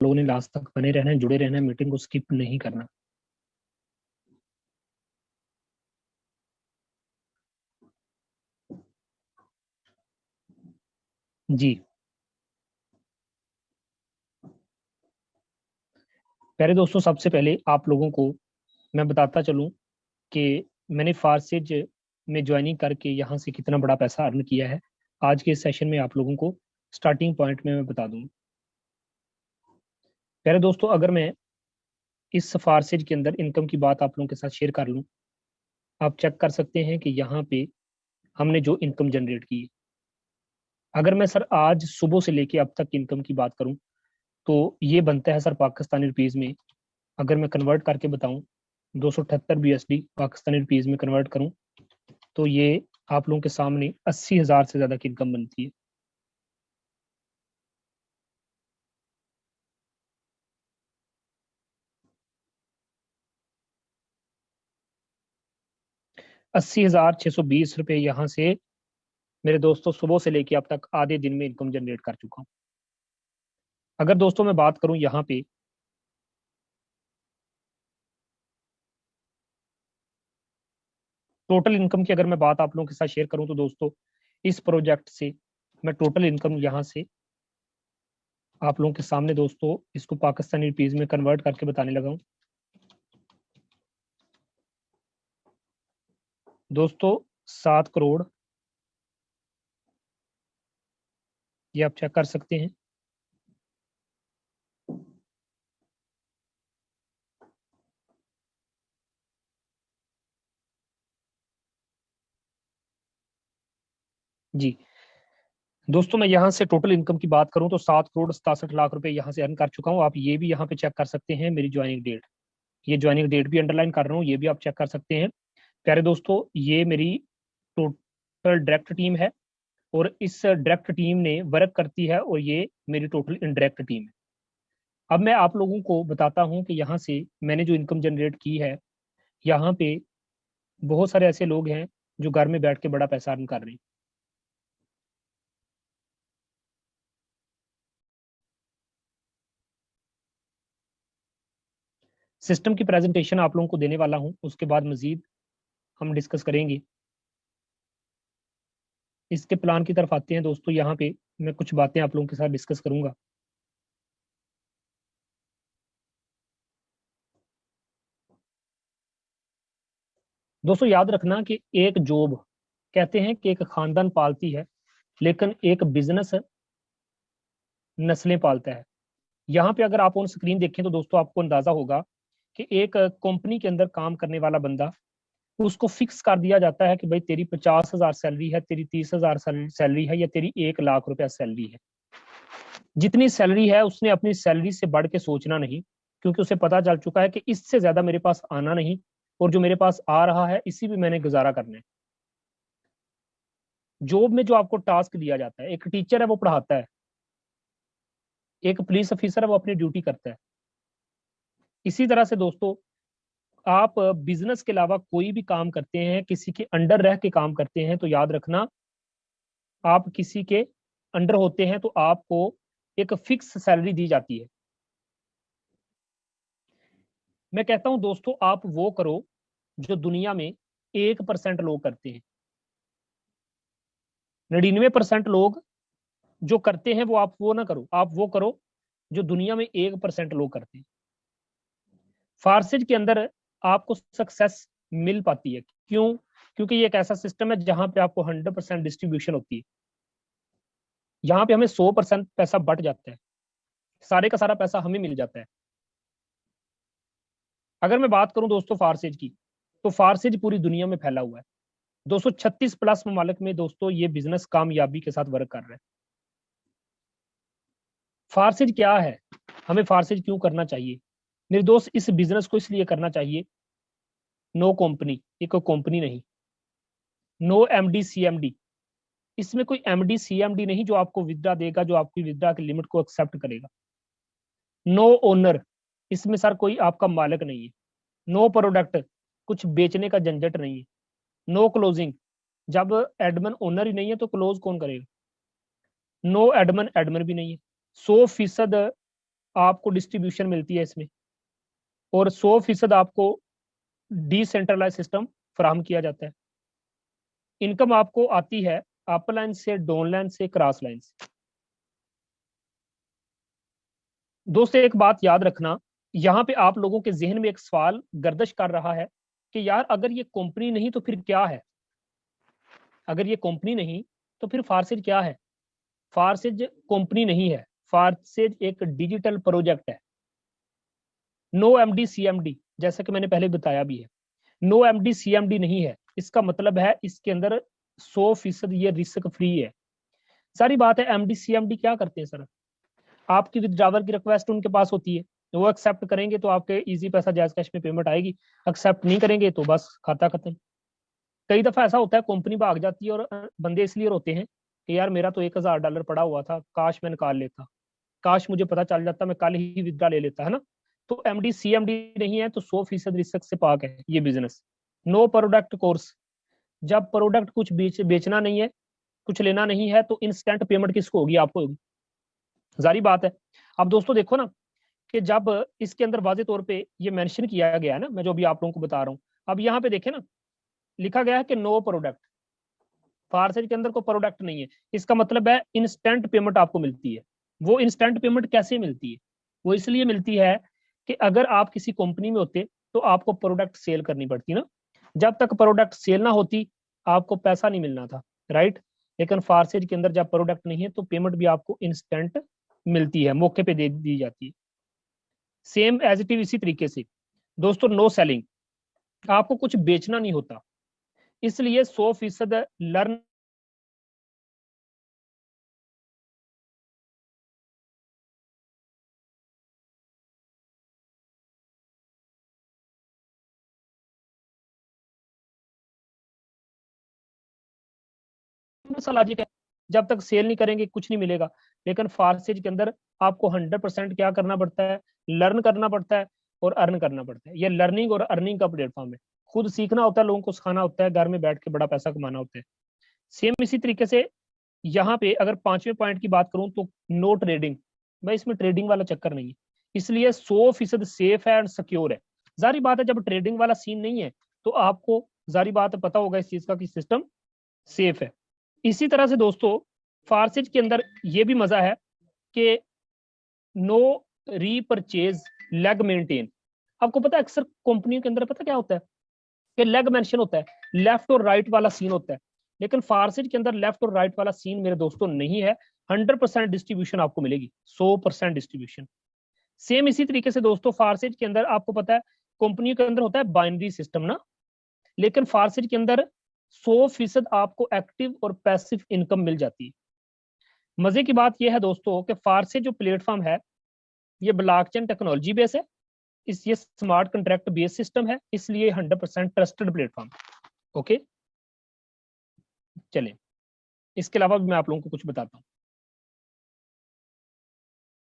लोगों ने लास्ट तक बने रहना है, जुड़े रहना है, मीटिंग को स्किप नहीं करना। जी प्यारे दोस्तों, सबसे पहले आप लोगों को मैं बताता चलूं कि मैंने फारसेज में ज्वाइनिंग करके यहाँ से कितना बड़ा पैसा अर्न किया है। आज के सेशन में आप लोगों को स्टार्टिंग पॉइंट में मैं बता दूं। प्यारे दोस्तों, अगर मैं इस फारसेज के अंदर इनकम की बात आप लोगों के साथ शेयर कर लूं, आप चेक कर सकते हैं कि यहाँ पे हमने जो इनकम जनरेट की है, अगर मैं सर आज सुबह से लेके अब तक इनकम की बात करूं तो ये बनता है सर पाकिस्तानी रुपीज में। अगर मैं कन्वर्ट करके बताऊं, 278 BSD पाकिस्तानी रुपीज में कन्वर्ट करूं तो ये आप लोगों के सामने 80,000 से ज्यादा की इनकम बनती है। ₹80,620 यहाँ से मेरे दोस्तों सुबह से लेके अब तक आधे दिन में इनकम जनरेट कर चुका हूं। अगर दोस्तों मैं बात करूं यहाँ पे टोटल इनकम की, अगर मैं बात आप लोगों के साथ शेयर करूं तो दोस्तों इस प्रोजेक्ट से मैं टोटल इनकम यहाँ से आप लोगों के सामने दोस्तों इसको पाकिस्तानी रुपीज में कन्वर्ट करके बताने लगा हूं। दोस्तों 7 करोड़, ये आप चेक कर सकते हैं। जी दोस्तों, मैं यहाँ से टोटल इनकम की बात करूं तो 7 करोड़ 67 लाख रुपए यहाँ से अर्न कर चुका हूँ। आप ये भी यहाँ पे चेक कर सकते हैं मेरी ज्वाइनिंग डेट। ये ज्वाइनिंग डेट भी अंडरलाइन कर रहा हूँ, ये भी आप चेक कर सकते हैं। प्यारे दोस्तों, ये मेरी टोटल डायरेक्ट टीम है और इस डायरेक्ट टीम ने वर्क करती है और ये मेरी टोटल इनडायरेक्ट टीम है। अब मैं आप लोगों को बताता हूँ कि यहाँ से मैंने जो इनकम जनरेट की है, यहाँ पे बहुत सारे ऐसे लोग हैं जो घर में बैठ के बड़ा पैसा अर्न कर रहे हैं। सिस्टम की प्रेजेंटेशन आप लोगों को देने वाला हूं, उसके बाद मजीद हम डिस्कस करेंगे। इसके प्लान की तरफ आते हैं दोस्तों। यहाँ पे मैं कुछ बातें आप लोगों के साथ डिस्कस करूंगा। दोस्तों याद रखना कि एक जॉब, कहते हैं कि एक खानदान पालती है लेकिन एक बिजनेस नस्लें पालता है। यहाँ पे अगर आप ऑन स्क्रीन देखें तो दोस्तों आपको अंदाजा होगा कि एक कंपनी के अंदर काम करने वाला बंदा, उसको फिक्स कर दिया जाता है कि भाई तेरी 50,000 सैलरी है, तेरी 30,000 सैलरी है या तेरी 1 लाख रुपया सैलरी है। जितनी सैलरी है उसने अपनी सैलरी से बढ़ के सोचना नहीं, क्योंकि उसे पता चल चुका है कि इससे ज्यादा मेरे पास आना नहीं, और जो मेरे पास आ रहा है इसी भी मैंने गुजारा करना है। जॉब में जो आपको टास्क दिया जाता है, एक टीचर है वो पढ़ाता है, एक पुलिस ऑफिसर है वो अपनी ड्यूटी करता है। इसी तरह से दोस्तों आप बिजनेस के अलावा कोई भी काम करते हैं, किसी के अंडर रह के काम करते हैं, तो याद रखना आप किसी के अंडर होते हैं तो आपको एक फिक्स सैलरी दी जाती है। मैं कहता हूं दोस्तों, आप वो करो जो दुनिया में 1% लोग करते हैं। 99% लोग जो करते हैं वो आप वो ना करो, आप वो करो जो दुनिया में 1% लोग करते हैं। फारसेज के अंदर आपको सक्सेस मिल पाती है, क्यों? क्योंकि ये एक ऐसा सिस्टम है जहां पे आपको 100% डिस्ट्रीब्यूशन होती है। यहाँ पे हमें 100% पैसा बट जाता है, सारे का सारा पैसा हमें मिल जाता है। अगर मैं बात करूं दोस्तों फारसेज की, तो फारसेज पूरी दुनिया में फैला हुआ है। 236 प्लस ममालिक में दोस्तों ये बिजनेस कामयाबी के साथ वर्क कर रहा है। फारसेज क्या है, हमें फारसेज क्यों करना चाहिए? मेरे दोस्त, इस बिजनेस को इसलिए करना चाहिए, नो कंपनी, ये कोई कंपनी नहीं, नो एमडी सीएमडी, इसमें कोई एमडी सीएमडी नहीं जो आपको विद्रा देगा, जो आपकी विद्रा की लिमिट को एक्सेप्ट करेगा। नो ओनर, इसमें सर कोई आपका मालिक नहीं है। नो प्रोडक्ट, कुछ बेचने का झंझट नहीं है। नो क्लोजिंग, जब एडमन ओनर ही नहीं है तो क्लोज कौन करेगा? नो एडमन, एडमन भी नहीं है। 100% आपको डिस्ट्रीब्यूशन मिलती है इसमें, और 100% आपको डिसेंट्रलाइज सिस्टम फराहम किया जाता है। इनकम आपको आती है अप लाइन से, डाउन लाइन से, क्रॉस लाइन से। दोस्तों एक बात याद रखना, यहाँ पे आप लोगों के जहन में एक सवाल गर्दिश कर रहा है कि यार अगर ये कंपनी नहीं तो फिर क्या है? अगर ये कंपनी नहीं तो फिर फारसेज क्या है? फारसेज कंपनी नहीं है, फारसेज एक डिजिटल प्रोजेक्ट है। नो एमडी सीएमडी, जैसा कि मैंने पहले बताया भी है, नो एमडी सीएमडी नहीं है। इसका मतलब है इसके अंदर 100% ये रिस्क फ्री है। सारी बात है, एमडी सीएमडी क्या करते हैं सर? आपकी विथड्रॉवल की रिक्वेस्ट उनके पास होती है, वो एक्सेप्ट करेंगे तो आपके इजी पैसा जायज कैश में पेमेंट आएगी, एक्सेप्ट नहीं करेंगे तो बस खाता खत्म। कई दफा ऐसा होता है कंपनी भाग जाती है और बंदे इसलिए रोते हैं कि यार मेरा तो $1000 पड़ा हुआ था, काश मैं निकाल लेता, काश मुझे पता चल जाता, मैं कल ही विथड्रॉ ले लेता, है ना। तो एमडी सीएमडी नहीं है तो 100% रिस्क से पाक है ये बिजनेस। नो प्रोडक्ट कोर्स, जब प्रोडक्ट कुछ बेचना नहीं है, कुछ लेना नहीं है, तो इंस्टेंट पेमेंट किसको होगी? आपको होगी, जारी बात है। अब दोस्तों देखो ना कि जब इसके अंदर वाजे तौर पे ये मेंशन किया गया है ना, मैं जो भी आप लोगों को बता रहा हूँ, अब यहाँ पे देखें ना, लिखा गया है कि नो प्रोडक्ट, फारसेज के अंदर कोई प्रोडक्ट नहीं है। इसका मतलब है इंस्टेंट पेमेंट आपको मिलती है। वो इंस्टेंट पेमेंट कैसे मिलती है? वो इसलिए मिलती है कि अगर आप किसी कंपनी में होते तो आपको प्रोडक्ट सेल करनी पड़ती ना, जब तक प्रोडक्ट सेल ना होती आपको पैसा नहीं मिलना था, राइट। लेकिन फारसेज के अंदर जब प्रोडक्ट नहीं है तो पेमेंट भी आपको इंस्टेंट मिलती है, मौके पे दे दी जाती है। सेम एज इट इज इसी तरीके से दोस्तों, नो सेलिंग, आपको कुछ बेचना नहीं होता, इसलिए 100% लर्न लॉजिक है। जब तक सेल नहीं करेंगे कुछ नहीं मिलेगा। लेकिन फारसेज के अंदर आपको 100% क्या करना पड़ता है? लर्न करना पड़ता है और अर्न करना पड़ता है। ये लर्निंग और अर्निंग का प्लेटफॉर्म है। खुद सीखना होता है, लोगों को सिखाना होता है, घर में बैठ के बड़ा पैसा कमाना होता है। सेम इसी तरीके से यहाँ पे अगर 5वें पॉइंट की बात करूं तो नो ट्रेडिंग, भाई इसमें ट्रेडिंग वाला चक्कर नहीं है, इसलिए 100% सेफ है एंड सिक्योर है। जारी बात है जब ट्रेडिंग वाला सीन नहीं है तो आपको जारी बात है पता होगा इस चीज का कि सिस्टम सेफ है। इसी तरह से दोस्तों फारसेज के अंदर ये भी मजा है कि नो रीपरचेज लेग मेंटेन। आपको पता है अक्सर कंपनियों के अंदर पता क्या होता है कि लेग मेंशन होता है, लेफ्ट और राइट वाला सीन होता है। लेकिन फारसेज के अंदर लेफ्ट और राइट वाला सीन मेरे दोस्तों नहीं है, 100% डिस्ट्रीब्यूशन आपको मिलेगी, 100% डिस्ट्रीब्यूशन। सेम इसी तरीके से दोस्तों फारसेज के अंदर आपको पता है कंपनी के अंदर होता है बाइनरी सिस्टम ना, लेकिन फारसेज के अंदर 100% आपको एक्टिव और पैसिव इनकम मिल जाती है। मजे की बात यह है दोस्तों कि फारसेज जो प्लेटफॉर्म है ये ब्लॉकचेन टेक्नोलॉजी बेस है, इस ये स्मार्ट कॉन्ट्रैक्ट बेस सिस्टम है, इसलिए 100% ट्रस्टेड प्लेटफॉर्म। ओके चलें, इसके अलावा भी मैं आप लोगों को कुछ बताता हूँ।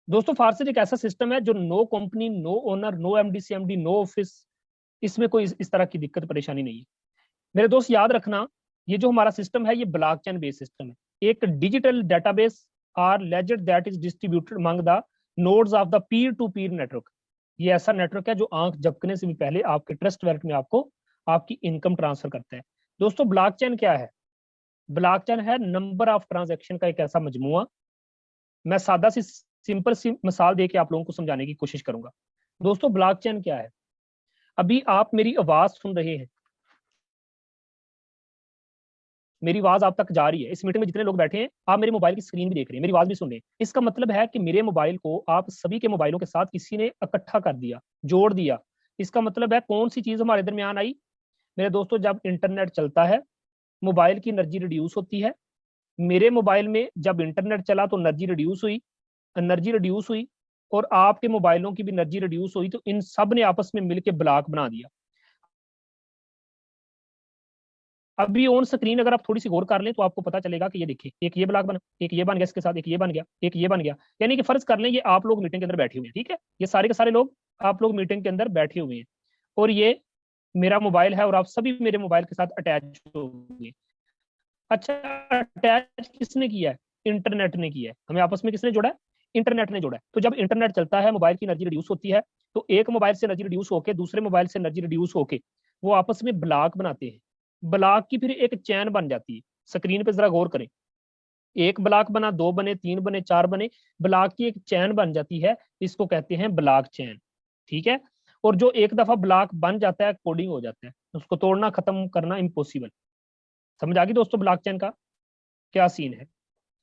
दोस्तों फारसेज एक ऐसा सिस्टम है जो no company, no owner, no MD CMD, no office, इसमें कोई इस तरह की दिक्कत परेशानी नहीं है। मेरे दोस्त याद रखना, ये जो हमारा सिस्टम है ये ब्लॉकचेन बेस्ड सिस्टम है, एक digital database or ledger that is distributed among the nodes of the peer to peer network. ये ऐसा नेटवर्क है जो आंख झपकने से भी पहले आपके ट्रस्ट वैलेट में आपको आपकी इनकम ट्रांसफर करता है। दोस्तों ब्लॉकचेन क्या है? ब्लॉकचेन है नंबर ऑफ ट्रांजैक्शन का एक ऐसा मजमुआ। मैं सादा सी सिंपल सी मिसाल दे के आप लोगों को समझाने की कोशिश करूंगा। दोस्तों ब्लॉकचेन क्या है? अभी आप मेरी आवाज सुन रहे हैं, मेरी आवाज आप तक जा रही है, इस मीटिंग में जितने लोग बैठे हैं आप मेरे मोबाइल की स्क्रीन भी देख रहे हैं, मेरी आवाज भी सुन रहे हैं। इसका मतलब है कि मेरे मोबाइल को आप सभी के मोबाइलों के साथ किसी ने इकट्ठा कर दिया, जोड़ दिया। इसका मतलब है कौन सी चीज हमारे दरमियान आई? मेरे दोस्तों जब इंटरनेट चलता है मोबाइल की एनर्जी रिड्यूस होती है। मेरे मोबाइल में जब इंटरनेट चला तो एनर्जी रिड्यूस हुई, एनर्जी रिड्यूस हुई और आपके मोबाइलों की भी एनर्जी रिड्यूस हुई, तो इन सब ने आपस में मिलकर ब्लॉक बना दिया। अभी ऑन स्क्रीन अगर आप थोड़ी सी गौर कर लें तो आपको पता चलेगा कि ये देखिए एक ये ब्लॉक बना, एक ये बन गया, इसके साथ एक ये बन गया, एक ये बन गया। यानी कि फर्ज कर लें ये आप लोग मीटिंग के अंदर बैठे हुए हैं, ठीक है, ये सारे के सारे लोग आप लोग मीटिंग के अंदर बैठे हुए हैं और ये मेरा मोबाइल है और आप सभी मेरे मोबाइल के साथ अटैच हो गए। अच्छा, अटैच किसने किया है? इंटरनेट ने किया है। हमें आपस में किसने जोड़ा है? इंटरनेट ने जोड़ा है। तो जब इंटरनेट चलता है, मोबाइल की एनर्जी रिड्यूस होती है, तो एक मोबाइल से एनर्जी रिड्यूस होकर दूसरे मोबाइल से एनर्जी रिड्यूस होके वो आपस में ब्लॉक बनाते हैं। ब्लॉक की फिर एक चैन बन जाती है। स्क्रीन पे जरा गौर करें, एक ब्लॉक बना, दो बने, तीन बने, चार बने, ब्लॉक की एक चैन बन जाती है, इसको कहते हैं ब्लॉक चैन। ठीक है। और जो एक दफा ब्लॉक बन जाता है, कोडिंग हो जाता है, उसको तोड़ना, खत्म करना इम्पॉसिबल। समझ आ गई दोस्तों ब्लॉकचेन का क्या सीन है।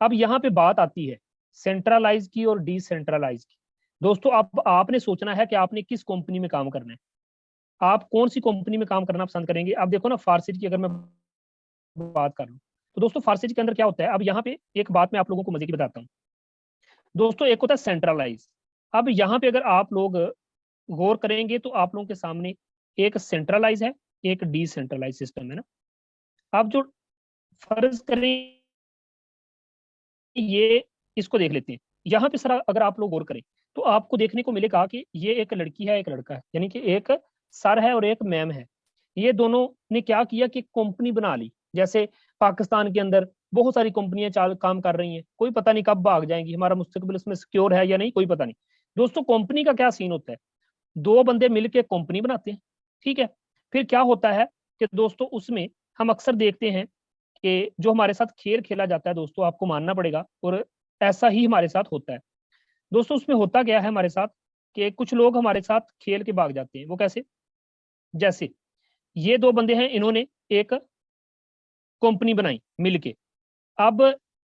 अब यहाँ पे बात आती है सेंट्रलाइज की और डिसेंट्रलाइज की। दोस्तों अब आपने सोचना है कि आपने किस कंपनी में काम करना है, आप कौन सी कंपनी में काम करना पसंद करेंगे। अब देखो ना, फार्सिट की अगर मैं बात कर लूँ, तो दोस्तों फार्सिट के अंदर क्या होता है, अब यहाँ पे एक बात मैं आप लोगों को मजे की बताता हूँ। दोस्तों एक होता है सेंट्रलाइज। अब यहाँ पे अगर आप लोग गौर करेंगे तो आप लोगों के सामने एक सेंट्रलाइज है, एक डिसेंट्रलाइज सिस्टम है ना। आप जो फर्ज करें, ये इसको देख लेते हैं। यहाँ पे सर अगर आप लोग गौर करें तो आपको देखने को मिलेगा कि ये एक लड़की है, एक लड़का है, यानी कि एक सर है और एक मैम है। ये दोनों ने क्या किया कि कंपनी बना ली। जैसे पाकिस्तान के अंदर बहुत सारी कंपनियां चाल काम कर रही हैं, कोई पता नहीं कब भाग जाएंगी, हमारा मुस्तकबिल इसमें सिक्योर है या नहीं, कोई पता नहीं। दोस्तों कंपनी का क्या सीन होता है, दो बंदे मिलके कंपनी बनाते हैं। ठीक है। फिर क्या होता है कि दोस्तों उसमें हम अक्सर देखते हैं कि जो हमारे साथ खेल खेला जाता है, दोस्तों आपको मानना पड़ेगा, और ऐसा ही हमारे साथ होता है। दोस्तों उसमें होता क्या है हमारे साथ कि कुछ लोग हमारे साथ खेल के भाग जाते हैं। वो कैसे, जैसे ये दो बंदे हैं, इन्होंने एक कंपनी बनाई मिलके। अब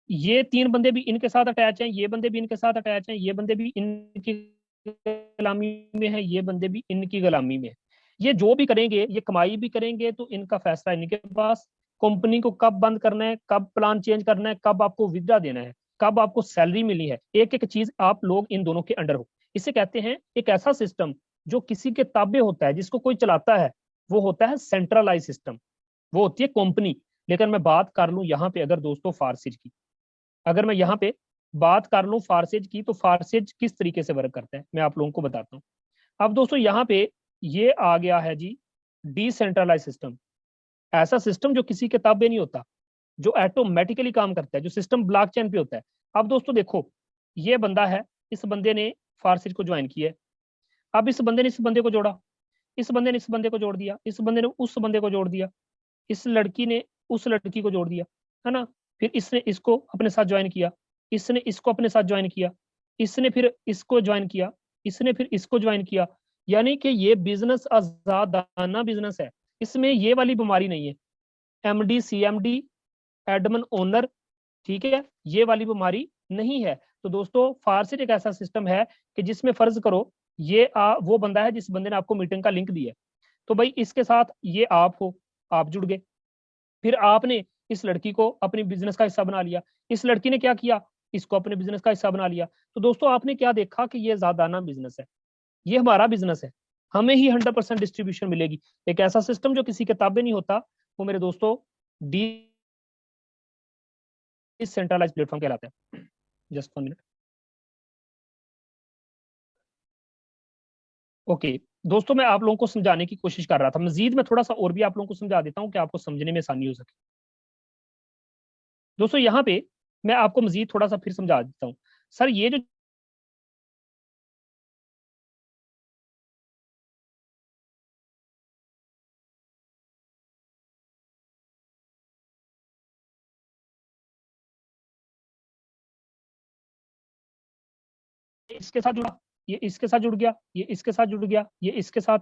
ये तीन बंदे भी इनके साथ अटैच हैं, ये बंदे भी इनके साथ अटैच हैं, ये बंदे भी इनकी गुलामी में है, ये बंदे भी इनकी गुलामी में है। ये जो भी करेंगे, ये कमाई भी करेंगे, तो इनका फैसला इनके पास। कंपनी को कब बंद करना है, कब प्लान चेंज करना है, कब आपको विड्रा देना है, कब आपको सैलरी मिली है, एक एक चीज आप लोग इन दोनों के अंडर हो। इसे कहते हैं एक ऐसा सिस्टम जो किसी के ताबे होता है, जिसको कोई चलाता है, वो होता है सेंट्रलाइज सिस्टम, वो होती है कंपनी। लेकिन मैं बात कर लूं यहाँ पे अगर दोस्तों फारसिज की, अगर मैं यहाँ पे बात कर लूं फारसेज की, तो फारसेज किस तरीके से वर्क करता है मैं आप लोगों को बताता हूँ। अब दोस्तों यहाँ पे ये आ गया है जी डिसेंट्रलाइज सिस्टम, ऐसा सिस्टम जो किसी के ताबे नहीं होता, जो ऑटोमेटिकली काम करता है, जो सिस्टम ब्लॉकचेन पे होता है। अब दोस्तों देखो, ये बंदा है, इस बंदे ने फारसेज को ज्वाइन किया है। अब इस बंदे ने इस बंदे को जोड़ा, इस बंदे ने इस बंदे को जोड़ दिया, इस बंदे ने उस बंदे को जोड़ दिया, इस लड़की ने उस लड़की को जोड़ दिया, है ना। फिर इसने इसको अपने साथ ज्वाइन किया, इसने इसको अपने साथ ज्वाइन किया, इसने फिर इसको ज्वाइन किया, इसने फिर इसको ज्वाइन किया। यानी कि ये बिजनेस आजादाना बिजनेस है, इसमें ये वाली बीमारी नहीं है, एमडी सीएमडी एडमन ओनर, ठीक है, ये वाली बीमारी नहीं है। तो दोस्तों फारसेट एक ऐसा सिस्टम है कि जिसमें फर्ज करो ये वो बंदा है जिस बंदे ने आपको मीटिंग का लिंक दिया है, तो भाई इसके साथ ये आप हो, आप जुड़ गए। फिर आपने इस लड़की को अपनी बिजनेस का हिस्सा बना लिया, इस लड़की ने क्या किया, इसको अपने बिजनेस का हिस्सा बना लिया। तो दोस्तों आपने क्या देखा कि ये ज्यादाना बिजनेस है, ये हमारा बिजनेस है, हमें ही 100% डिस्ट्रीब्यूशन मिलेगी। एक ऐसा सिस्टम जो किसी किताबे नहीं होता, वो मेरे दोस्तों डिसेंट्रलाइज प्लेटफॉर्म कहलाता है। Just 1 minute. ओके दोस्तों, मैं आप लोगों को समझाने की कोशिश कर रहा था, मजीद मैं थोड़ा सा और भी आप लोगों को समझा देता हूँ कि आपको समझने में आसानी हो सके। दोस्तों यहाँ पे मैं आपको मजीद थोड़ा सा फिर समझा देता हूँ। सर ये जो इसके साथ जुड़ा, ये इसके साथ जुड़ गया, ये इसके साथ जुड़ गया, ये इसके साथ,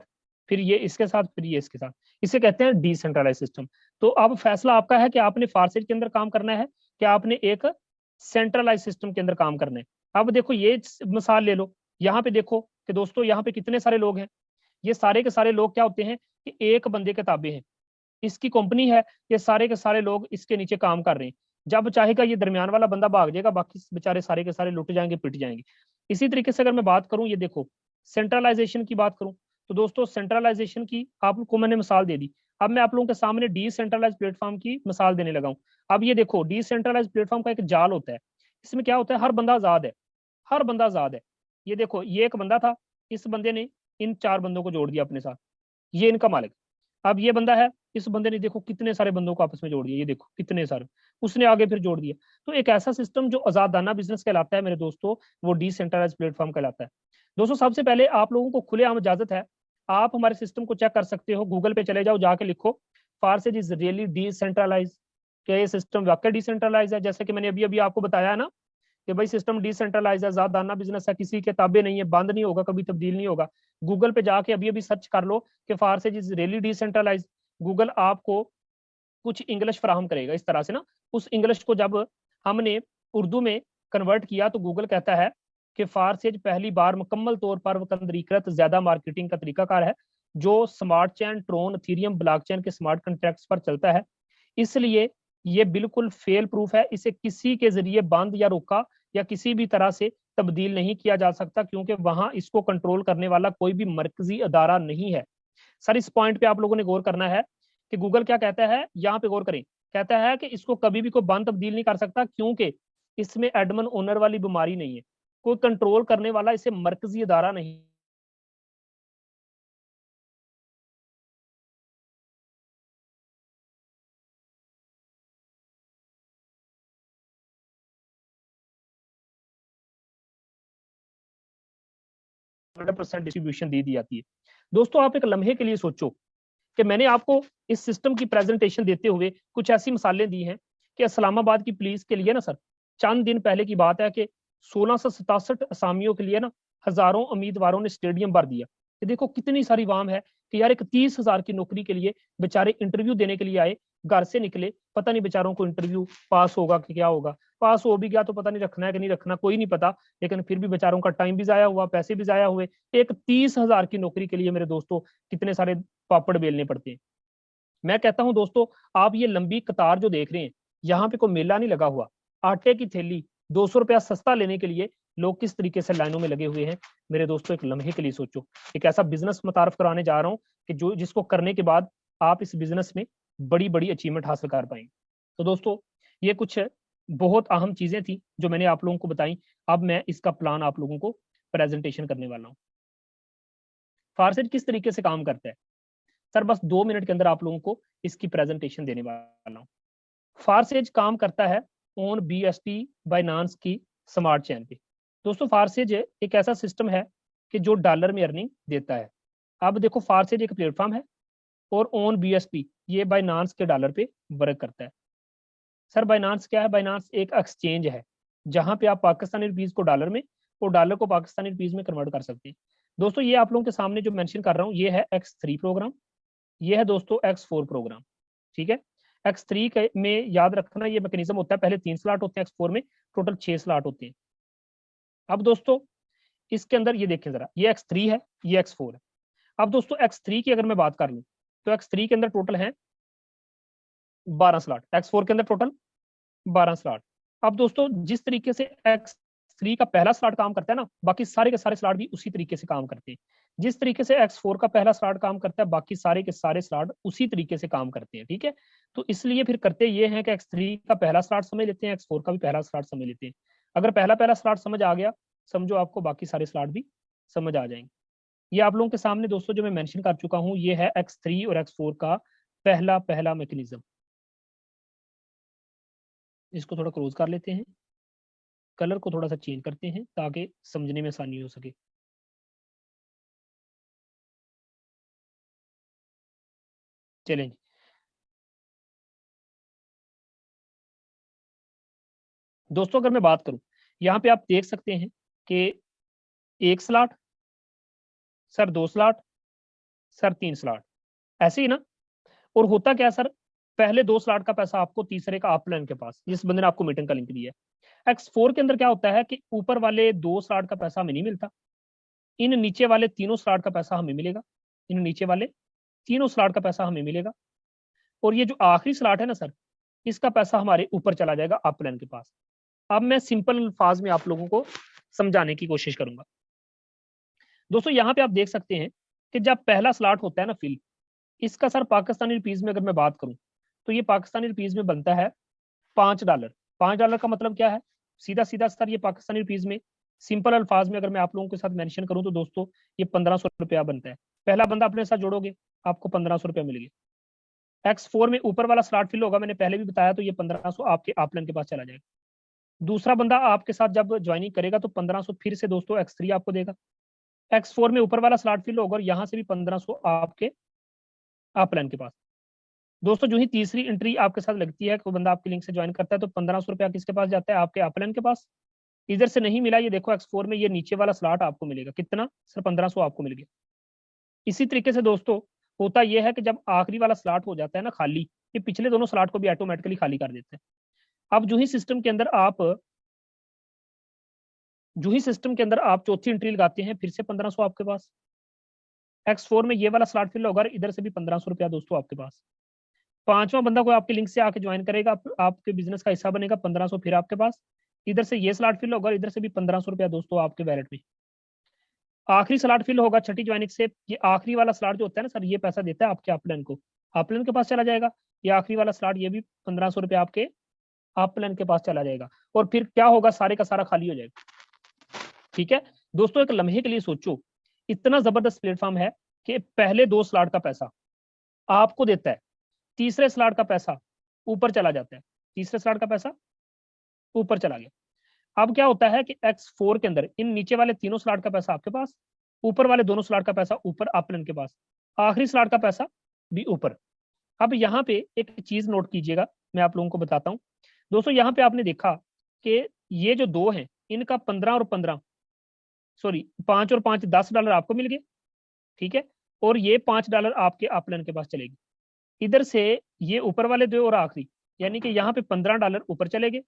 फिर ये इसके साथ, फिर ये इसके साथ, इसे कहते हैं डिसेंट्रलाइज सिस्टम। तो अब फैसला आपका है कि आपने फारसेट के अंदर काम करना है कि आपने एक सेंट्रलाइज सिस्टम के अंदर काम करना है। अब देखो ये मिसाल ले लो, यहाँ पे देखो कि दोस्तों यहाँ पे कितने सारे लोग हैं, ये सारे के सारे लोग क्या होते हैं कि एक बंदे के ताबे हैं, इसकी कंपनी है, ये सारे के सारे लोग इसके नीचे काम कर रहे हैं। जब चाहेगा ये दरमियान वाला बंदा भाग जाएगा, बाकी बेचारे सारे के सारे लुट जाएंगे, पिट जाएंगे। इसी तरीके से अगर मैं बात करूं, ये देखो सेंट्रलाइजेशन की बात करूं, तो दोस्तों सेंट्रलाइजेशन की आपको मैंने मिसाल दे दी। अब मैं आप लोगों के सामने डिसेंट्रलाइज प्लेटफॉर्म की मिसाल देने लगा हूं। अब ये देखो डिसेंट्रलाइज प्लेटफॉर्म का एक जाल होता है, इसमें क्या होता है, हर बंदा आजाद है, हर बंदा आजाद है। ये देखो ये एक बंदा था, इस बंदे ने इन चार बंदों को जोड़ दिया अपने साथ, ये इनका मालिक। अब ये बंदा है, इस बंदे ने देखो कितने सारे बंदों को आपस में जोड़ दिया, ये देखो कितने सारे, उसने आगे फिर जोड़ दिया। तो एक ऐसा सिस्टम जो आजादाना बिजनेस कहलाता है मेरे दोस्तों, वो डिसेंट्रलाइज प्लेटफॉर्म कहलाता है। दोस्तों सबसे पहले आप लोगों को खुलेआम इजाजत है, आप हमारे सिस्टम को चेक कर सकते हो, गूगल पे चले जाओ, जाके लिखो फारसेज इज रियली डिसेंट्रलाइज, क्या ये सिस्टम वाकई डिसेंट्रलाइज है? जैसे कि मैंने अभी अभी आपको बताया है ना कि भाई सिस्टम डिसेंट्रलाइज है, आजादाना बिजनेस है, किसी के ताबे नहीं है, बंद नहीं होगा, कभी तब्दील नहीं होगा। गूगल पे जाके अभी अभी सर्च कर लो कि फारसेज इज रियली डिसेंट्रलाइज, गूगल आपको कुछ इंग्लिश फराहम करेगा इस तरह से ना। उस इंग्लिश को जब हमने उर्दू में कन्वर्ट किया तो गूगल कहता है कि फारसेज पहली बार मुकम्मल तौर पर वतंदरीकृत ज्यादा मार्केटिंग का तरीकाकार है जो Smart Chain, Tron, Ethereum, blockchain के स्मार्ट कॉन्ट्रैक्ट्स पर चलता है। इसलिए ये बिल्कुल फेल प्रूफ है, इसे किसी के जरिए बंद या रोका या किसी भी तरह से तब्दील नहीं किया जा सकता, क्योंकि वहां इसको कंट्रोल करने वाला कोई भी मरकजी अदारा नहीं है। सर इस पॉइंट पे आप लोगों ने गौर करना है कि गूगल क्या कहता है, यहाँ पे गौर करें। कहता है कि इसको कभी भी कोई बंद तब्दील नहीं कर सकता, क्योंकि इसमें एडमन ओनर वाली बीमारी नहीं है, कोई कंट्रोल करने वाला इसे मरकजी अदारा नहीं। 100% डिस्ट्रीब्यूशन दे दी जाती है। दोस्तों आप एक लम्हे के लिए सोचो कि मैंने आपको इस सिस्टम की प्रेजेंटेशन देते हुए कुछ ऐसी मिसालें दी हैं कि इस्लामाबाद की पुलिस के लिए ना सर, चंद दिन पहले की बात है कि 1667 असामियों के लिए ना हजारों उम्मीदवारों ने स्टेडियम भर दिया। ये देखो कितनी सारी वाम है कि यार एक 30,000 की नौकरी के लिए बेचारे इंटरव्यू देने के लिए आए, घर से निकले, पता नहीं बेचारों को इंटरव्यू पास होगा कि क्या होगा, पास हो भी गया तो पता नहीं रखना है कि नहीं रखना, कोई नहीं पता, लेकिन फिर भी बेचारों का टाइम भी जाया हुआ, पैसे भी जाया हुए। एक 30,000 की नौकरी के लिए मेरे दोस्तों कितने सारे पापड़ बेलने पड़ते हैं। मैं कहता हूं दोस्तों, आप ये लंबी कतार जो देख रहे हैं, यहाँ पे कोई मेला नहीं लगा हुआ, आटे की थैली 200 रुपया सस्ता लेने के लिए लोग किस तरीके से लाइनों में लगे हुए हैं। मेरे दोस्तों एक लम्हे के लिए सोचो, एक ऐसा बिजनेस मुतारफ कराने जा रहा हूँ कि जो जिसको करने के बाद आप इस बिजनेस में बड़ी बड़ी अचीवमेंट हासिल कर पाएंगे। तो दोस्तों ये कुछ बहुत अहम चीजें थी जो मैंने आप लोगों को बताई। अब मैं इसका प्लान आप लोगों को प्रेजेंटेशन करने वाला हूँ। फारसेट किस तरीके से काम करता है सर, बस 2 मिनट के अंदर आप लोगों को इसकी प्रेजेंटेशन देने वाला हूँ। फारसेज काम करता है ऑन BSP बाइनांस की स्मार्ट चेन पे। दोस्तों फारसेज एक ऐसा सिस्टम है कि जो डॉलर में अर्निंग देता है। अब देखो फारसेज एक प्लेटफॉर्म है और ऑन BSP ये बाइनांस के डॉलर पे वर्क करता है। सर बाइनांस क्या है? बाइनांस एक एक्सचेंज है जहां पे आप पाकिस्तानी रुपीज को डॉलर में और डॉलर को पाकिस्तानी रुपीज में कन्वर्ट कर सकते हैं। दोस्तों ये आप लोगों के सामने जो मेंशन कर रहा हूँ, ये है X3 प्रोग्राम, ये है दोस्तों X4 प्रोग्राम। ठीक है, X3 में याद रखना ये मैकेनिज्म होता है, पहले 3 स्लॉट होते हैं, X4 में टोटल 6 स्लॉट होते हैं। अब दोस्तों इसके अंदर ये देखें जरा, ये X3 है, ये X4 है। अब दोस्तों X3 की अगर मैं बात कर लूँ तो X3 के अंदर टोटल है 12 स्लॉट, X4 के अंदर टोटल 12 स्लॉट। अब दोस्तों जिस तरीके से X3 का पहला स्लॉट काम करता है ना, बाकी सारे के सारे स्लॉट भी उसी तरीके से काम करते हैं। जिस तरीके से X4 का पहला स्लॉट काम करता है, बाकी सारे के सारे स्लॉट उसी तरीके से काम करते हैं। ठीक है, तो इसलिए फिर करते ये हैं कि X3 का पहला स्लॉट समझ लेते हैं, X4 का भी पहला स्लॉट समझ लेते हैं। अगर पहला पहला स्लॉट समझ आ गया, समझो आपको बाकी सारे स्लॉट भी समझ आ जाएंगे। ये आप लोगों के सामने दोस्तों जो मैं मेंशन कर चुका हूँ, ये है X3 और X4 का पहला पहला मैकेनिज्म। इसको थोड़ा क्लोज कर लेते हैं, कलर को थोड़ा सा चेंज करते हैं ताकि समझने में आसानी हो सके। चलें जी। दोस्तों अगर मैं बात करूं, यहाँ पे आप देख सकते हैं कि 1 slot, sir 2 slot, sir 3 slot, ऐसे ही ना। और होता क्या है सर, पहले 2 स्लॉट का पैसा आपको तीसरे का अपलाइन के पास, जिस बंदे ने आपको मीटिंग का लिंक दिया है। X4 के अंदर क्या होता है कि ऊपर वाले 2 स्लॉट का पैसा हमें नहीं मिलता, इन नीचे वाले तीनों स्लॉट का पैसा हमें मिलेगा, इन नीचे वाले तीनों स्लॉट का पैसा हमें मिलेगा। और ये जो आखिरी स्लॉट है ना सर, इसका पैसा हमारे ऊपर चला जाएगा अपलाइन के पास। अब मैं सिंपल अल्फाज में आप लोगों को समझाने की कोशिश करूंगा। दोस्तों यहाँ पे आप देख सकते हैं कि जब पहला स्लॉट होता है ना फिल, इसका सर पाकिस्तानी रुपीज में अगर मैं बात करूं तो ये पाकिस्तानी रुपीज में बनता है $5। $5 का मतलब क्या है? सीधा सीधा सर ये पाकिस्तानी रुपीज में सिंपल अल्फाज में अगर मैं आप लोगों के साथ मेंशन करूं तो दोस्तों ये 1500 रुपया बनता है। पहला बंदा अपने साथ जोड़ोगे, आपको 1500 रुपया मिल गया। X4 में ऊपर वाला स्लॉट फिल होगा, मैंने पहले भी बताया, तो ये 1500 आपके अपलाइन के पास चला जाएगा। दूसरा बंदा आपके साथ जब ज्वाइनिंग करेगा तो 1500 फिर से दोस्तों X3 आपको देगा। X4 में ऊपर वाला स्लॉट फिल होगा और यहाँ से भी 1500 आपके अपलाइन के पास। दोस्तों जो ही तीसरी एंट्री आपके साथ लगती है, कोई बंदा आपके लिंक से ज्वाइन करता है, तो 1500 रुपया किसके पास जाता है? आपके अपलाइन के पास। इधर से नहीं मिला, ये देखो X4 में ये नीचे वाला स्लॉट आपको मिलेगा, कितना? सिर्फ 1500 आपको मिल गया। इसी तरीके से दोस्तों होता यह है कि जब आखिरी वाला स्लॉट हो जाता है ना खाली, ये पिछले दोनों स्लॉट को भी ऑटोमेटिकली खाली कर देते हैं। अब जो ही सिस्टम के अंदर आप चौथी एंट्री लगाते हैं, फिर से 1500 आपके पास। X4 में ये वाला स्लॉट फिल होगा, इधर से भी 1500 रुपया दोस्तों आपके पास। पांचवा बंदा कोई आपके लिंक से आके ज्वाइन करेगा, आपके बिजनेस का हिस्सा बनेगा, 1500 फिर आपके पास। इधर से ये स्लॉट फिल होगा, इधर से भी 1500 रुपया दोस्तों आपके वैलेट में। आखिरी स्लॉट फिल होगा छठी ज्वाइनिंग से, ये आखिरी वाला स्लॉट जो होता है ना सर, ये पैसा देता है आपके अपलाइन को, अपलाइन के पास चला जाएगा। ये आखिरी वाला स्लॉट, ये भी 1500 रुपया आपके अपलाइन के पास चला जाएगा। और फिर क्या होगा? सारे का सारा खाली हो जाएगा। ठीक है दोस्तों, एक लम्हे के लिए सोचो, इतना जबरदस्त प्लेटफॉर्म है कि पहले 2 स्लॉट का पैसा आपको देता है, तीसरे स्लॉट का पैसा ऊपर चला जाता है, तीसरे स्लॉट का पैसा ऊपर चला गया। अब क्या होता है कि X4 के अंदर इन नीचे वाले तीनों स्लॉट का पैसा आपके पास, ऊपर वाले दोनों स्लॉट का पैसा ऊपर अपलाइन के पास, आखिरी स्लॉट का पैसा भी ऊपर। अब यहाँ पे एक चीज नोट कीजिएगा, मैं आप लोगों को बताता हूँ। दोस्तों यहाँ पे आपने देखा कि ये जो 2 हैं, इनका 15 और 15, सॉरी 5 और 5, $10 आपको मिल गए। ठीक है, और ये $5 आपके अपलाइन के पास चलेगी। इधर से ये ऊपर वाले 2 और आखिरी, यानी कि यहाँ पे $15 ऊपर चले गए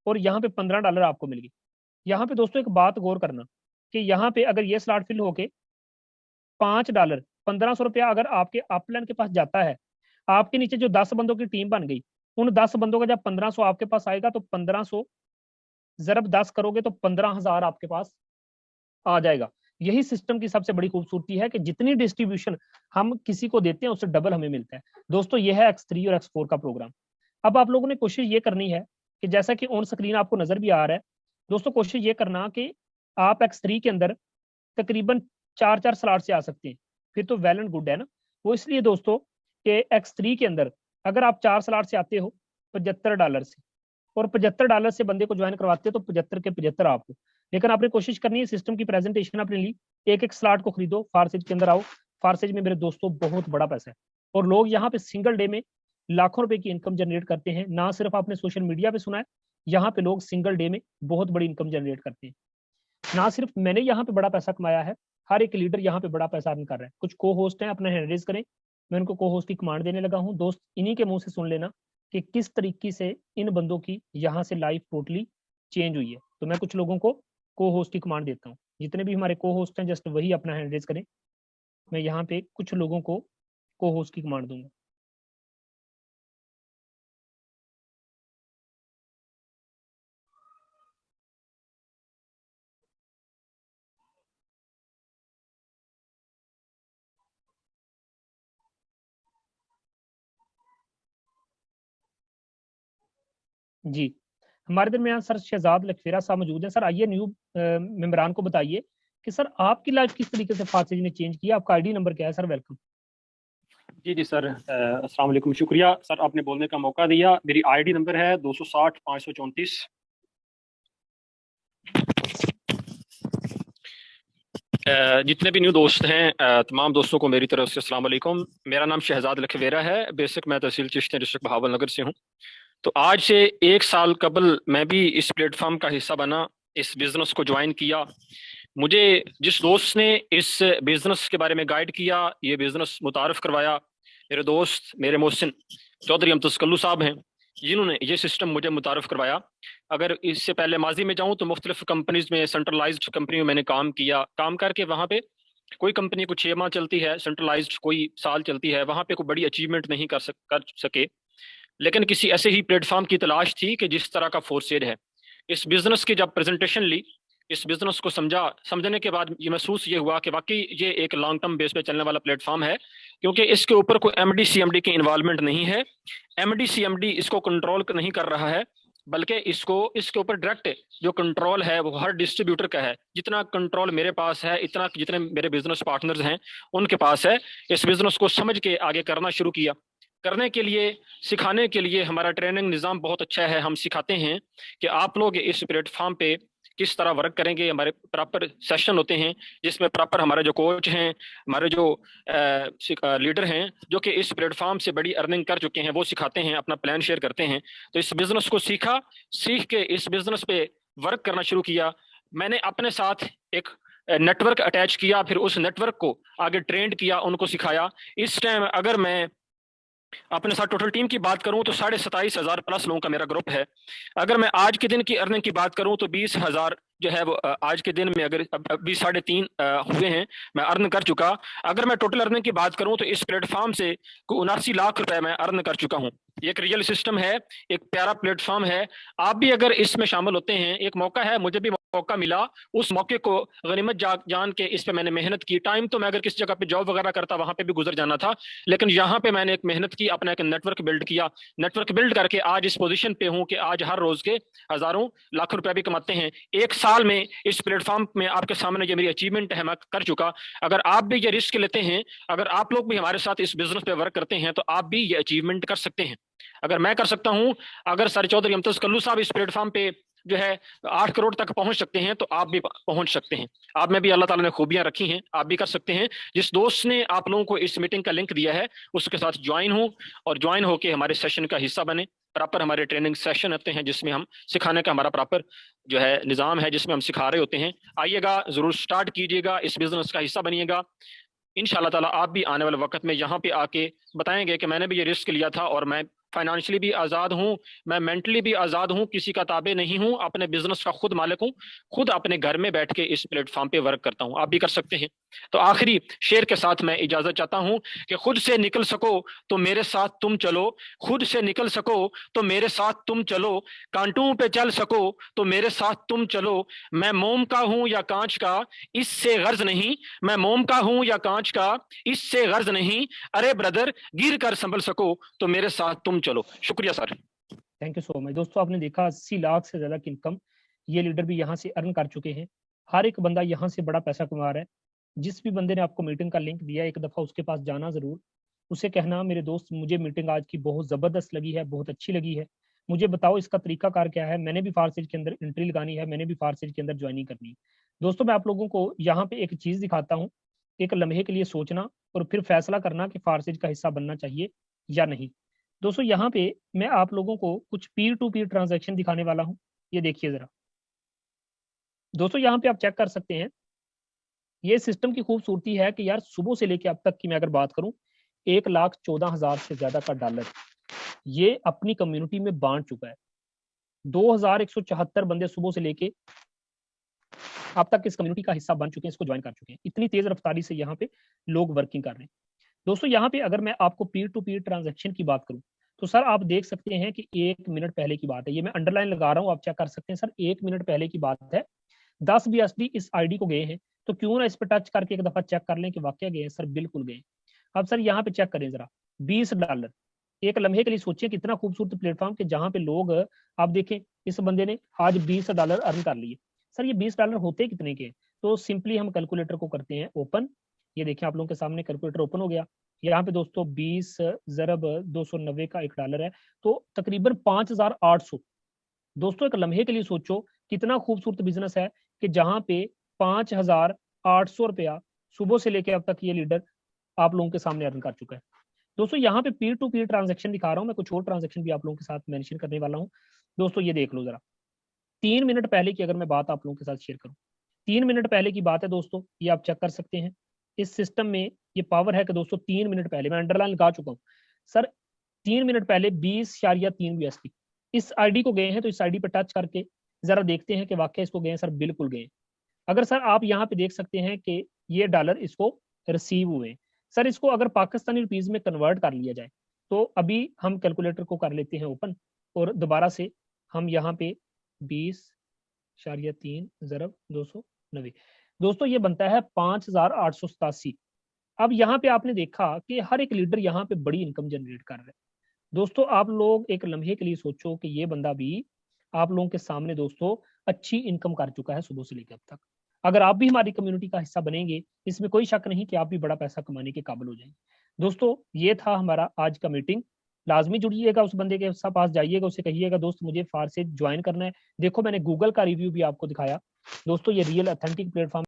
और यहाँ पे $15 आपको मिल गए। यहाँ पे दोस्तों एक बात गौर करना कि यहाँ पे अगर ये स्लॉट फिल होके $5, 1500 रुपया अगर आपके अपलाइन के पास जाता है, आपके नीचे जो 10 बंदों की टीम बन गई, उन 10 बंदों का जब 1500 आपके पास आएगा, तो 1500 ज़रब 10 करोगे तो 15,000 आपके पास आ जाएगा। यही सिस्टम की सबसे बड़ी खूबसूरती है कि जितनी डिस्ट्रीब्यूशन हम किसी को देते हैं, उससे डबल हमें मिलता है। दोस्तों यह है X3 और X4 का प्रोग्राम। अब आप लोगों ने कोशिश ये करनी है कि जैसा कि ऑन स्क्रीन आपको नजर भी आ रहा है, दोस्तों कोशिश ये करना कि आप X3 के अंदर तकरीबन 4-4 स्लॉट से आ सकते हैं, फिर तो वेल एंड गुड है ना। वो इसलिए दोस्तों कि X3 के अंदर अगर आप 4 स्लॉट से आते हो $75 से, और $75 से बंदे को ज्वाइन करवाते हो, तो 75 के 75 आपको। लेकिन आपने कोशिश करनी है, सिस्टम की प्रेजेंटेशन अपने ली, एक एक स्लॉट को खरीदो, फारसेज के अंदर आओ। फारसेज में मेरे दोस्तों बहुत बड़ा पैसा है, और लोग यहाँ पे सिंगल डे में लाखों रुपए की इनकम जनरेट करते हैं। ना सिर्फ आपने सोशल मीडिया पे सुना है, यहाँ पे लोग सिंगल डे में बहुत बड़ी इनकम जनरेट करते हैं। ना सिर्फ मैंने यहाँ पे बड़ा पैसा कमाया है, हर एक लीडर यहाँ पे बड़ा पैसा अर्न कर रहा है। कुछ को होस्ट हैं, अपना हैंड रेज करें, मैं उनको को होस्ट की कमांड देने लगा हूँ। दोस्त इन्हीं के मुंह से सुन लेना कि किस तरीके से इन बंदों की यहाँ से लाइफ टोटली चेंज हुई है। तो मैं कुछ लोगों को होस्ट की कमांड देता हूँ, जितने भी हमारे को होस्ट हैं जस्ट वही अपना हैंड रेज करें। मैं यहाँ पे कुछ लोगों को होस्ट की कमांड दूंगा। जी, हमारे दरमियान सर शहजाद लखफेरा साहब मौजूद हैं। सर आइए न्यू मेम्बरान को बताइए कि सर आपकी लाइफ किस तरीके से फासिज ने चेंज किया, आपका आईडी नंबर क्या है सर? वेलकम। जी जी सर, अस्सलाम वालेकुम, शुक्रिया सर आपने बोलने का मौका दिया। मेरी आईडी नंबर है 260-534। जितने भी न्यू दोस्त हैं, तमाम दोस्तों को मेरी तरफ से अस्सलाम वालेकुम। मेरा नाम शहजाद लखवेरा है। बेसिक मैं तहसील चिश्तिया डिस्ट्रिक्ट बहावल नगर से हूँ। तो आज से 1 साल कबल मैं भी इस प्लेटफॉर्म का हिस्सा बना, इस बिज़नेस को ज्वाइन किया। मुझे जिस दोस्त ने इस बिज़नेस के बारे में गाइड किया, ये बिज़नेस मुतारफ़ करवाया, मेरे दोस्त मेरे मोहसिन चौधरी अमतज़ कल्लू साहब हैं, जिन्होंने ये सिस्टम मुझे मुतारफ़ करवाया। अगर इससे पहले माजी में जाऊँ तो मुख्तलिफ कंपनीज में, सेंट्रलाइज्ड कंपनी में मैंने काम किया। काम करके वहाँ पे कोई कंपनी को 6 माह चलती है, सेंट्रलाइज्ड कोई साल चलती है, वहाँ पे कोई बड़ी अचीवमेंट नहीं कर सके। लेकिन किसी ऐसे ही प्लेटफॉर्म की तलाश थी कि जिस तरह का फोर्सेड है। इस बिज़नेस की जब प्रेजेंटेशन ली, इस बिज़नेस को समझने के बाद ये महसूस ये हुआ कि वाकई ये एक लॉन्ग टर्म बेस पे चलने वाला प्लेटफॉर्म है, क्योंकि इसके ऊपर कोई एमडी सीएमडी की इन्वॉल्वमेंट नहीं है। एमडी सीएमडी इसको कंट्रोल नहीं कर रहा है, बल्कि इसके ऊपर डायरेक्ट जो कंट्रोल है वो हर डिस्ट्रीब्यूटर का है। जितना कंट्रोल मेरे पास है, इतना जितने मेरे बिजनेस पार्टनर्स हैं उनके पास है। इस बिजनेस को समझ के आगे करना शुरू किया। करने के लिए, सिखाने के लिए हमारा ट्रेनिंग निज़ाम बहुत अच्छा है। हम सिखाते हैं कि आप लोग इस प्लेटफॉर्म पे किस तरह वर्क करेंगे। हमारे प्रॉपर सेशन होते हैं जिसमें प्रॉपर हमारे जो कोच हैं, हमारे जो लीडर हैं जो कि इस प्लेटफॉर्म से बड़ी अर्निंग कर चुके हैं, वो सिखाते हैं, अपना प्लान शेयर करते हैं। तो इस बिजनेस को सीखा, सीख के इस बिजनेस पे वर्क करना शुरू किया। मैंने अपने साथ एक नेटवर्क अटैच किया, फिर उस नेटवर्क को आगे ट्रेंड किया, उनको सिखाया। इस टाइम अगर मैं अपने साथ टोटल टीम की बात करूं तो 27,500 प्लस लोगों का मेरा ग्रुप है। अगर मैं आज के दिन की अर्निंग की बात करूं तो 20,000 जो है वो आज के दिन में अगर अभी 3.5 हुए हैं, मैं अर्न कर चुका। अगर मैं टोटल अर्निंग की बात करूं तो इस प्लेटफॉर्म से 79 लाख रुपए मैं अर्न कर चुका हूं। ये एक रियल सिस्टम है, एक प्यारा प्लेटफॉर्म है। आप भी अगर इसमें शामिल होते हैं, एक मौका है, मुझे भी मौका मिला, उस मौके को गनीमत जान के इस पे मैंने मेहनत की। टाइम तो मैं अगर किसी जगह पे जॉब वगैरह करता वहां पे भी गुजर जाना था, लेकिन यहाँ पे मैंने एक मेहनत की, अपना एक नेटवर्क बिल्ड किया। नेटवर्क बिल्ड करके आज इस पोजीशन पे हूँ कि आज हर रोज के हजारों लाख रुपए भी कमाते हैं। एक साल में इस प्लेटफॉर्म में आपके सामने ये मेरी अचीवमेंट है, मैं कर चुका। अगर आप भी ये रिस्क लेते हैं, अगर आप लोग भी हमारे साथ इस बिजनेस पे वर्क करते हैं, तो आप भी ये अचीवमेंट कर सकते हैं। अगर मैं कर सकता हूं, अगर सर चौधरी अमतज कल्लू साहब इस प्लेटफॉर्म पे जो है 8 करोड़ तक पहुंच सकते हैं, तो आप भी पहुंच सकते हैं। आप में भी अल्लाह ताला ने खूबियां रखी हैं, आप भी कर सकते हैं। जिस दोस्त ने आप लोगों को इस मीटिंग का लिंक दिया है, उसके साथ ज्वाइन हो और ज्वाइन होकर हमारे सेशन का हिस्सा बने। प्रॉपर हमारे ट्रेनिंग सेशन होते हैं जिसमें हम सिखाने का हमारा प्रॉपर जो है निज़ाम है, जिसमें हम सिखा रहे होते हैं। आइएगा, जरूर स्टार्ट कीजिएगा, इस बिजनेस का हिस्सा बनिएगा। इंशाल्लाह ताला आप भी आने वाले वक्त में यहाँ पे आके बताएंगे कि मैंने भी ये रिस्क लिया था और मैं फाइनेंशियली भी आज़ाद हूँ, मैं मेंटली भी आज़ाद हूँ, किसी का ताबे नहीं हूँ, अपने बिजनेस का खुद मालिक हूँ, खुद अपने घर में बैठ के इस प्लेटफॉर्म पे वर्क करता हूँ। आप भी कर सकते हैं। तो आखिरी शेर के साथ मैं इजाजत चाहता हूँ कि खुद से निकल सको तो मेरे साथ तुम चलो, खुद से निकल सको तो मेरे साथ तुम चलो, कांटों पे चल सको तो मेरे साथ तुम चलो। मैं मोम का हूँ या कांच का, इससे गर्ज नहीं, मैं मोम का हूं या कांच का, इससे गर्ज नहीं। अरे ब्रदर, गिर कर संभल सको तो मेरे साथ तुम चलो। शुक्रिया sir. Thank you so much. दोस्तों आपने देखा 80 लाख से ज्यादा की इनकम ये लीडर भी यहाँ से अर्न कर चुके हैं। हर एक बंदा यहाँ से बड़ा पैसा कमा रहा है। जिस भी बंदे ने आपको मीटिंग का लिंक दिया, एक दफा उसके पास जाना जरूर, उसे कहना मेरे दोस्त मुझे मीटिंग आज की बहुत जबरदस्त लगी है, बहुत अच्छी लगी है, मुझे बताओ इसका तरीकाकार क्या है, मैंने भी फारसेज के अंदर एंट्री लगानी है, मैंने भी फारसेज के अंदर ज्वाइनिंग करनी है। दोस्तों मैं आप लोगों को यहाँ पे एक चीज दिखाता हूँ, एक लम्हे के लिए सोचना और फिर फैसला करना कि फारसेज का हिस्सा बनना चाहिए या नहीं। दोस्तों यहाँ पे मैं आप लोगों को कुछ पीर टू पीर ट्रांजैक्शन दिखाने वाला हूँ। ये देखिए जरा दोस्तों, यहाँ पे आप चेक कर सकते हैं। ये सिस्टम की खूबसूरती है कि यार सुबह से लेकर अब तक की मैं अगर बात करूं, 1,14,000 से ज्यादा का डॉलर ये अपनी कम्युनिटी में बांट चुका है। 2,174 बंदे सुबह से लेके अब तक इस कम्युनिटी का हिस्सा बन चुके हैं, इसको ज्वाइन कर चुके हैं। इतनी तेज रफ्तारी से यहाँ पे लोग वर्किंग कर रहे हैं। दोस्तों यहाँ पे अगर मैं आपको पीर टू पीर ट्रांजेक्शन की बात करूं तो सर आप देख सकते हैं कि 1 मिनट पहले की बात है, ये मैं अंडरलाइन लगा रहा हूँ, आप चेक कर सकते हैं। सर 1 मिनट पहले की बात है, 10 BSD इस आईडी को गए हैं। तो क्यों ना इस पर टच करके एक दफा चेक कर लें कि वाकया गए हैं। सर बिल्कुल गए। अब सर यहाँ पे चेक करें जरा, $20। एक लम्हे के लिए सोचिए कितना खूबसूरत प्लेटफॉर्म कि जहां पे लोग, आप देखें इस बंदे ने आज $20 अर्न कर लिए। सर ये $20 होते कितने के? तो सिंपली हम कैलकुलेटर को करते हैं ओपन। ये देखें आप लोगों के सामने कैलकुलेटर ओपन हो गया। यहाँ पे दोस्तों 20 ज़रब 290 का $1 है, तो तकरीबन 5,800। दोस्तों एक लम्हे के लिए सोचो कितना खूबसूरत बिजनेस है कि जहां पे 5,800 रुपया सुबह से लेकर अब तक ये लीडर आप लोगों के सामने अर्न कर चुका है। दोस्तों यहाँ पे पीर टू पीर ट्रांजेक्शन दिखा रहा हूँ मैं, कुछ और ट्रांजेक्शन भी आप लोगों के साथ मेंशन करने वाला हूँ। दोस्तों ये देख लो जरा, 3 मिनट पहले की अगर मैं बात आप लोगों के साथ शेयर करूँ, 3 मिनट पहले की बात है दोस्तों, ये आप चेक कर सकते हैं। इस सिस्टम में ये पावर है कि दोस्तों 3 मिनट पहले, मैं अंडरलाइन लगा चुका हूँ सर, 3 मिनट पहले 20.3 BST इस आईडी को गए हैं। तो इस आईडी पर टच करके जरा देखते हैं कि वाकई इसको गए हैं। सर बिल्कुल गए। अगर सर आप यहाँ पे देख सकते हैं कि ये डॉलर इसको रिसीव हुए। सर इसको अगर पाकिस्तानी रुपीज में कन्वर्ट कर लिया जाए तो अभी हम कैलकुलेटर को कर लेते हैं ओपन और दोबारा से हम यहाँ पे 20.3 ज़रब 290, दोस्तों ये बनता है 5,887। अब यहाँ पे आपने देखा कि हर एक लीडर यहाँ पे बड़ी इनकम जनरेट कर रहा है। दोस्तों आप लोग एक लम्हे के लिए सोचो कि ये बंदा भी आप लोगों के सामने दोस्तों अच्छी इनकम कर चुका है सुबह से लेकर अब तक। अगर आप भी हमारी कम्युनिटी का हिस्सा बनेंगे, इसमें कोई शक नहीं कि आप भी बड़ा पैसा कमाने के काबिल हो जाएंगे। दोस्तों ये था हमारा आज का मीटिंग। लाजमी जुड़िएगा, उस बंदे के पास जाइएगा, उसे कहिएगा दोस्त मुझे फार से ज्वाइन करना है। देखो मैंने गूगल का रिव्यू भी आपको दिखाया। दोस्तों ये रियल ऑथेंटिक प्लेटफॉर्म